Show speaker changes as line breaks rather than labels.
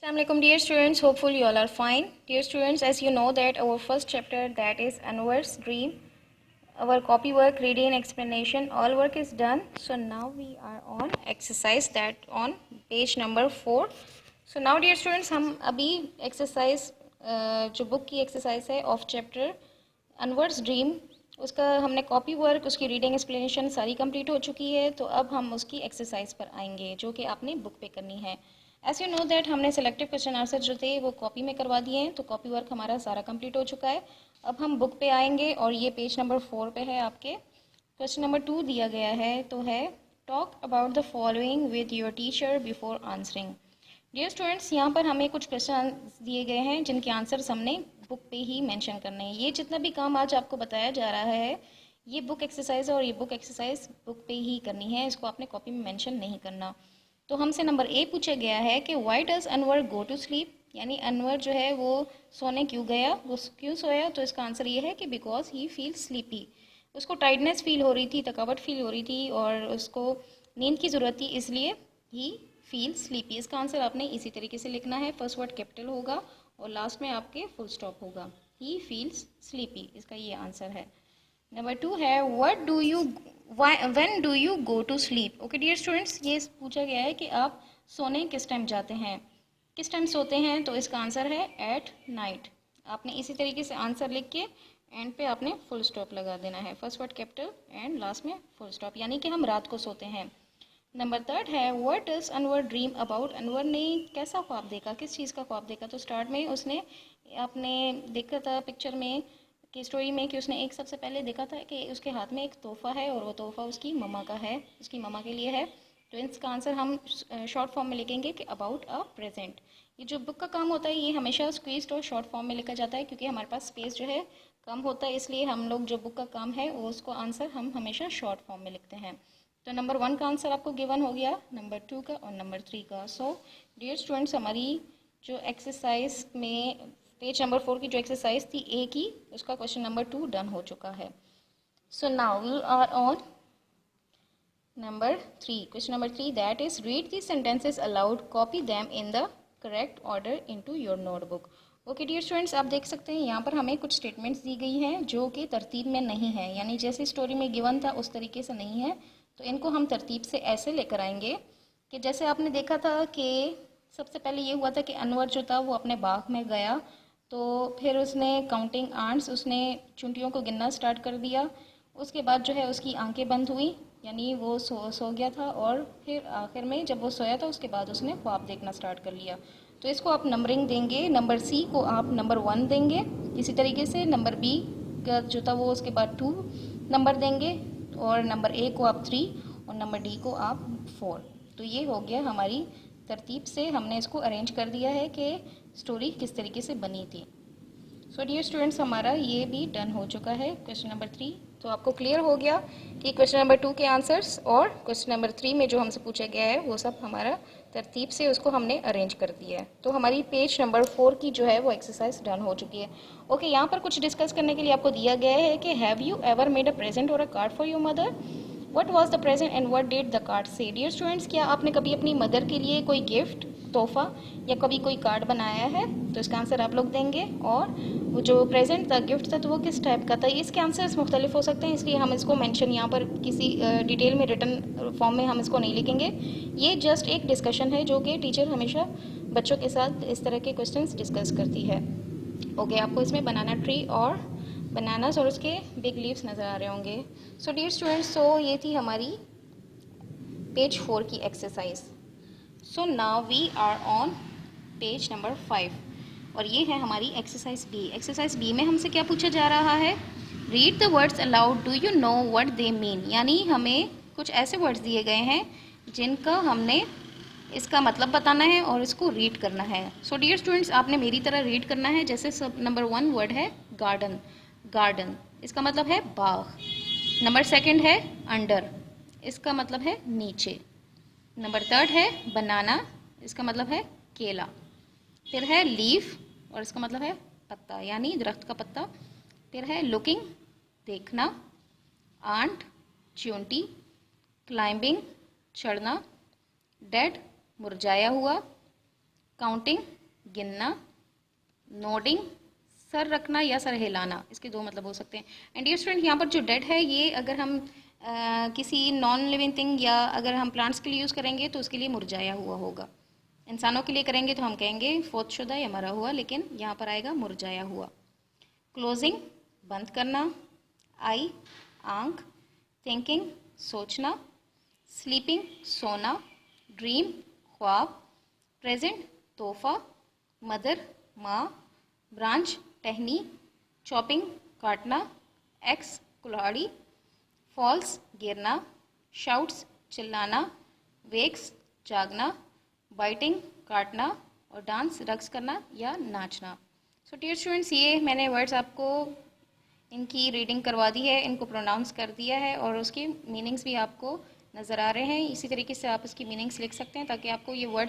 Assalamualaikum dear students, hopefully you all are fine. Dear students, as you know that our first chapter, that is Anwar's dream, our copy work, reading, explanation, all work is done. So now we are on exercise, that on page number 4. So now dear students, हम अभी exercise जो book की exercise है of chapter Anwar's dream, उसका हमने copy work, उसकी reading explanation सारी complete हो चुकी है. तो अब हम उसकी एक्सरसाइज पर आएंगे जो कि आपने बुक पे करनी है. एज यू नो दैट हमने सेलेक्टिव क्वेश्चन आंसर जो थे वो कॉपी में करवा दिए हैं, तो कॉपी वर्क हमारा सारा कंप्लीट हो चुका है. अब हम बुक पे आएंगे और ये पेज नंबर 4 पे है आपके. क्वेश्चन नंबर 2 दिया गया है, तो है talk about the following with your teacher before answering. Dear students, यहाँ पर हमें कुछ क्वेश्चन दिए गए हैं जिनके आंसर्स हमने बुक पे ही मेंशन करने हैं. ये जितना भी काम आज आपको बताया जा रहा है ये बुक एक्सरसाइज और ये बुक एक्सरसाइज बुक पे ही करनी है, इसको आपने कॉपी में मेंशन नहीं करना. तो हमसे नंबर ए पूछा गया है कि why does Anwar go to sleep, यानी अनवर जो है वो सोने क्यों गया, वो क्यों सोया. तो इसका आंसर ये है कि बिकॉज ही फील स्लीपी. उसको टाइडनेस फील हो रही थी, थकावट फील हो रही थी और उसको नींद की ज़रूरत थी, इसलिए ही फील स्लीपी. इसका आंसर आपने इसी तरीके से लिखना है. फर्स्ट वर्ड कैपिटल होगा और लास्ट में आपके फुल स्टॉप होगा. ही फील्स स्लीपी, इसका ये आंसर है. नंबर 2 है what do you when do you go to sleep. Okay dear students, ये पूछा गया है कि आप सोने किस टाइम जाते हैं, किस टाइम सोते हैं. तो इसका आंसर है एट नाइट. आपने इसी तरीके से आंसर लिख के एंड पे आपने फुल स्टॉप लगा देना है. First word capital and last में फुल स्टॉप, यानी कि हम रात को सोते हैं. नंबर 3 है what does Anwar dream about. Anwar ने कैसा ख्वाब देखा, किस चीज़ का ख्वाब देखा. तो स्टार्ट में उसने आपने देखा था पिक्चर में की स्टोरी में कि उसने एक सबसे पहले देखा था कि उसके हाथ में एक तोहफा है और वो तोहफा उसकी मम्मा का है, उसकी मम्मा के लिए है. तो इसका आंसर हम शॉर्ट फॉर्म में लिखेंगे कि अबाउट अ प्रेजेंट. ये जो बुक का काम होता है ये हमेशा स्क्वीज्ड और शॉर्ट फॉर्म में लिखा जाता है क्योंकि हमारे पास स्पेस जो है कम होता है, इसलिए हम लोग जो बुक का काम है वो उसको आंसर हम हमेशा शॉर्ट फॉर्म में लिखते हैं. तो नंबर 1 का आंसर आपको गिवन हो गया, नंबर 2 का और नंबर 3 का. सो डियर स्टूडेंट्स, हमारी जो एक्सरसाइज में पेज नंबर 4 की जो एक्सरसाइज थी ए की, उसका क्वेश्चन नंबर 2 डन हो चुका है. So now we are on number 3. Question number 3, that is read the sentences aloud, copy them in the correct order into your notebook. Okay dear students, आप देख सकते हैं यहाँ पर हमें कुछ स्टेटमेंट्स दी गई हैं जो कि तरतीब में नहीं है, यानी जैसे स्टोरी में गिवन था उस तरीके से नहीं है. तो इनको हम तरतीब से ऐसे लेकर आएंगे कि जैसे आपने देखा था कि सबसे पहले ये हुआ था कि अनवर जो था वो अपने बाग में गया, तो फिर उसने काउंटिंग आंट्स, उसने चुंटियों को गिनना स्टार्ट कर दिया. उसके बाद जो है उसकी आंखें बंद हुई, यानी वो सो गया था. और फिर आखिर में जब वो सोया था उसके बाद उसने ख्वाब देखना स्टार्ट कर लिया. तो इसको आप नंबरिंग देंगे. नंबर सी को आप नंबर 1 देंगे, इसी तरीके से नंबर बी का जो था वो उसके बाद 2 नंबर देंगे, और नंबर ए को आप 3 और नंबर डी को आप 4. तो ये हो गया हमारी तरतीब से हमने इसको अरेंज कर दिया है कि स्टोरी किस तरीके से बनी थी. सो डियर स्टूडेंट्स, हमारा ये भी डन हो चुका है क्वेश्चन नंबर 3. तो आपको क्लियर हो गया कि क्वेश्चन नंबर 2 के आंसर्स और क्वेश्चन नंबर 3 में जो हमसे पूछा गया है वो सब हमारा तरतीब से उसको हमने अरेंज कर दिया है. तो हमारी पेज नंबर 4 की जो है वो एक्सरसाइज डन हो चुकी है. ओके, यहाँ पर कुछ डिस्कस करने के लिए आपको दिया गया है कि have you ever made a present or a card for your mother. What was the present and what did the card say. Dear students, क्या आपने कभी अपनी मदर के लिए कोई गिफ्ट, तोहफा या कभी कोई कार्ड बनाया है. तो इसका आंसर आप लोग देंगे. और वो जो प्रेजेंट था, गिफ्ट था, तो वो किस टाइप का था. इसके आंसर्स मुख्तलिफ हो सकते हैं, इसलिए हम इसको मेंशन यहाँ पर किसी डिटेल में रिटर्न फॉर्म में हम इसको नहीं लिखेंगे. ये जस्ट एक डिस्कशन है जो कि टीचर हमेशा बच्चों के साथ इस तरह के क्वेश्चंस डिस्कस करती है. ओके, आपको इसमें बनाना ट्री और बनानास और उसके बिग लीव्स नज़र आ रहे होंगे. सो डियर स्टूडेंट्स, सो ये थी हमारी पेज 4 की exercise. So now we are on page number 5 और ये है हमारी एक्सरसाइज बी. एक्सरसाइज बी में हमसे क्या पूछा जा रहा है, read the words allowed, do you know what they mean. यानी हमें कुछ ऐसे वर्ड्स दिए गए हैं जिनका हमने इसका मतलब बताना है और इसको रीड करना है. सो डियर स्टूडेंट्स, आपने मेरी तरह रीड करना है. जैसे सब नंबर 1 वर्ड है गार्डन. गार्डन इसका मतलब है बाग. नंबर 2 है अंडर, इसका मतलब है नीचे. नंबर 3 है बनाना, इसका मतलब है केला. फिर है लीफ और इसका मतलब है पत्ता, यानी दरख्त का पत्ता. फिर है लुकिंग, देखना. आंट, चींटी. क्लाइंबिंग, चढ़ना. डेड, मुरझाया हुआ. काउंटिंग गिनना, नोडिंग सर रखना या सर हिलाना, इसके दो मतलब हो सकते हैं। एंड डियर स्टूडेंट, यहाँ पर जो डेड है ये अगर हम किसी नॉन लिविंग थिंग या अगर हम प्लांट्स के लिए यूज़ करेंगे तो उसके लिए मुरझाया हुआ होगा। इंसानों के लिए करेंगे तो हम कहेंगे फोतशुदा या मरा हुआ, लेकिन यहाँ पर आएगा मुरझाया हुआ। क्लोजिंग बंद करना, आई आँख, थिंकिंग सोचना, स्लीपिंग सोना, ड्रीम ख्वाब, प्रेजेंट तोहफा, मदर माँ, ब्रांच टहनी, चॉपिंग काटना, एक्स कुल्हाड़ी, फॉल्स गिरना, शाउट्स चिल्लाना, वेक्स जागना, बाइटिंग काटना और डांस रक्स करना या नाचना। सो डियर स्टूडेंट्स, ये मैंने वर्ड्स आपको इनकी रीडिंग करवा दी है, इनको प्रोनाउंस कर दिया है और उसके मीनिंग्स भी आपको नज़र आ रहे हैं। इसी तरीके से आप इसकी मीनिंग्स लिख सकते हैं ताकि आपको ये वर्ड्स